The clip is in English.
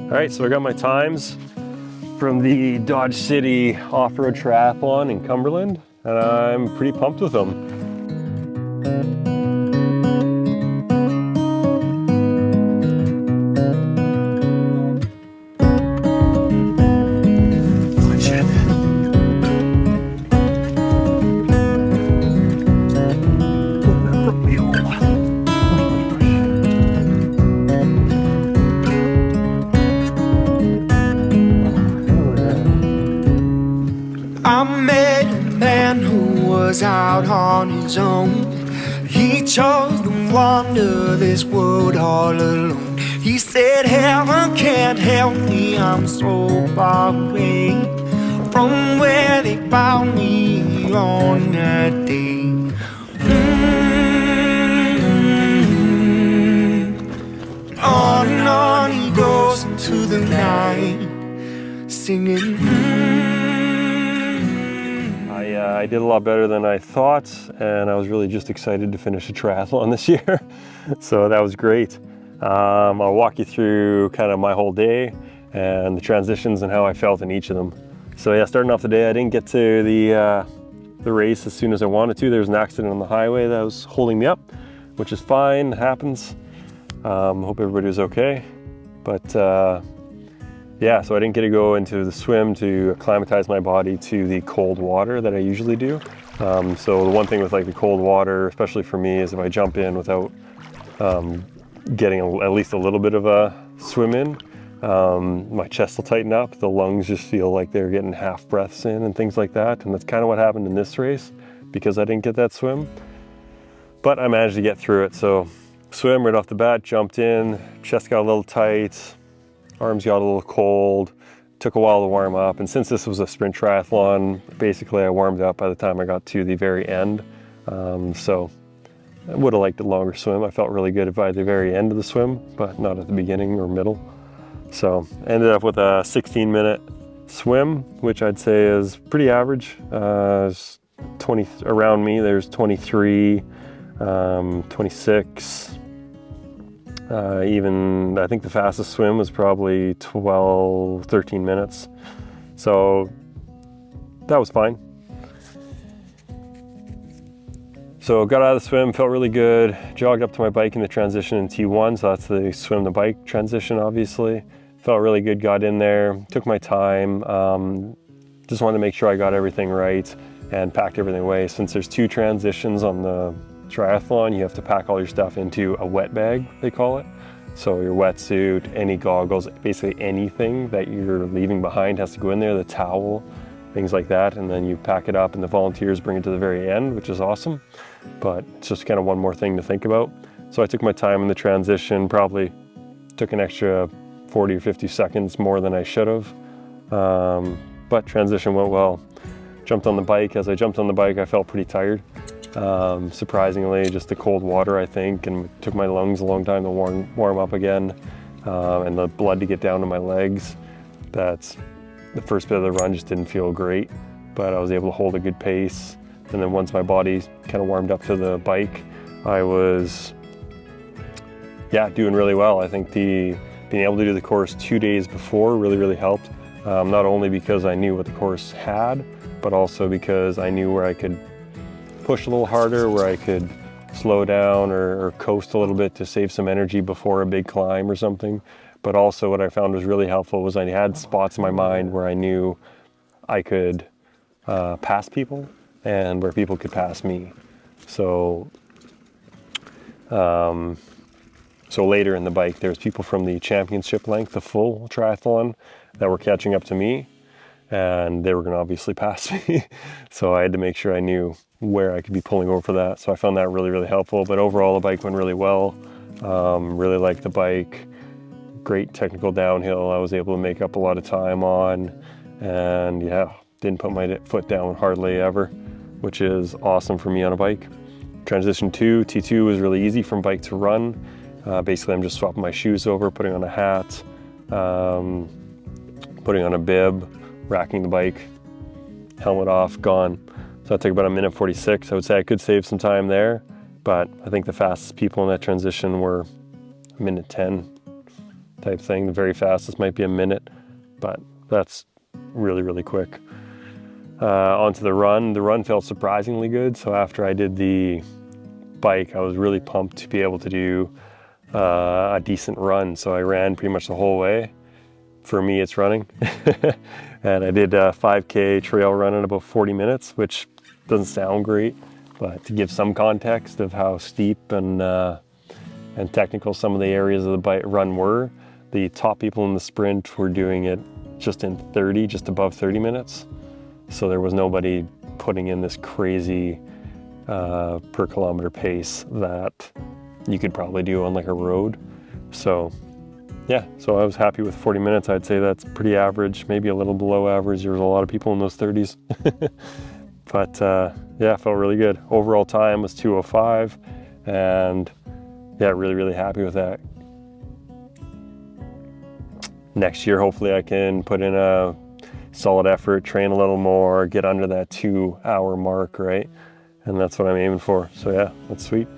All right, so I got my times from the Dodge City Off-Road Triathlon in Cumberland, and I'm pretty pumped with them. I met a man who was out on his own. He chose to wander this world all alone. He said, heaven can't help me, I'm so far away from where they found me on that day. On and on he goes into the night, singing. I did a lot better than I thought, and I was really just excited to finish a triathlon this year. So that was great. I'll walk you through kind of my whole day and the transitions and how I felt in each of them. So yeah, starting off the day, I didn't get to the race as soon as I wanted to. There was an accident on the highway that was holding me up, which is fine, it happens. Hope everybody was okay. But yeah, so I didn't get to go into the swim to acclimatize my body to the cold water that I usually do. So the one thing with like the cold water, especially for me, is if I jump in without getting at least a little bit of a swim in, my chest will tighten up, the lungs just feel like they're getting half breaths in and things like that. And that's kind of what happened in this race because I didn't get that swim. But I managed to get through it. So swim right off the bat, jumped in, chest got a little tight, arms got a little cold, took a while to warm up. And since this was a sprint triathlon, basically I warmed up by the time I got to the very end. So I would have liked a longer swim. I felt really good by the very end of the swim, but not at the beginning or middle. So I ended up with a 16-minute swim, which I'd say is pretty average. 20 around me, there's 23, 26, even I think the fastest swim was probably 12, 13 minutes. So that was fine. So got out of the swim, felt really good, jogged up to my bike in the transition in T1, so that's the swim to bike transition obviously. Felt really good, got in there, took my time, just wanted to make sure I got everything right and packed everything away. Since there's 2 transitions on the triathlon, you have to pack all your stuff into a wet bag, they call it. So your wetsuit, any goggles, basically anything that you're leaving behind has to go in there, the towel, things like that, and then you pack it up and the volunteers bring it to the very end, which is awesome. But it's just kind of one more thing to think about. So I took my time in the transition, probably took an extra 40 or 50 seconds more than I should have. But transition went well. Jumped on the bike. As I jumped on the bike, I felt pretty tired. Surprisingly, just the cold water, I think, and it took my lungs a long time to warm up again, and the blood to get down to my legs. That's the first bit of the run just didn't feel great, but I was able to hold a good pace. And then once my body kind of warmed up to the bike, I was, doing really well. I think being able to do the course 2 days before really helped. Not only because I knew what the course had, but also because I knew where I could push a little harder, where I could slow down or coast a little bit to save some energy before a big climb or something. But also what I found was really helpful was I had spots in my mind where I knew I could pass people and where people could pass me. So later in the bike, there's people from the championship length, the full triathlon, that were catching up to me, and they were going to obviously pass me. So I had to make sure I knew where I could be pulling over for that. So I found that really helpful. But overall, the bike went really well. Really liked the bike. Great technical downhill. I was able to make up a lot of time on, and didn't put my foot down hardly ever, which is awesome for me on a bike. Transition 2, T2 was really easy from bike to run. Basically, I'm just swapping my shoes over, putting on a hat, putting on a bib, racking the bike, helmet off, gone. So that took about 1:46. I would say I could save some time there, but I think the fastest people in that transition were 1:10, type thing. The very fastest might be a minute, but that's really, really quick. Onto the run. The run felt surprisingly good. So after I did the bike, I was really pumped to be able to do a decent run. So I ran pretty much the whole way. For me, it's running. And I did a 5K trail run in about 40 minutes, which doesn't sound great, but to give some context of how steep and technical some of the areas of the bike run were, the top people in the sprint were doing it just above 30 minutes. So there was nobody putting in this crazy per kilometer pace that you could probably do on like a road. So yeah, so I was happy with 40 minutes. I'd say that's pretty average, maybe a little below average. There's a lot of people in those 30s. But yeah, felt really good. Overall time was 2:05, and yeah, really, really happy with that. Next year, hopefully I can put in a solid effort, train a little more, get under that 2 hour mark, right? And that's what I'm aiming for. So yeah, that's sweet.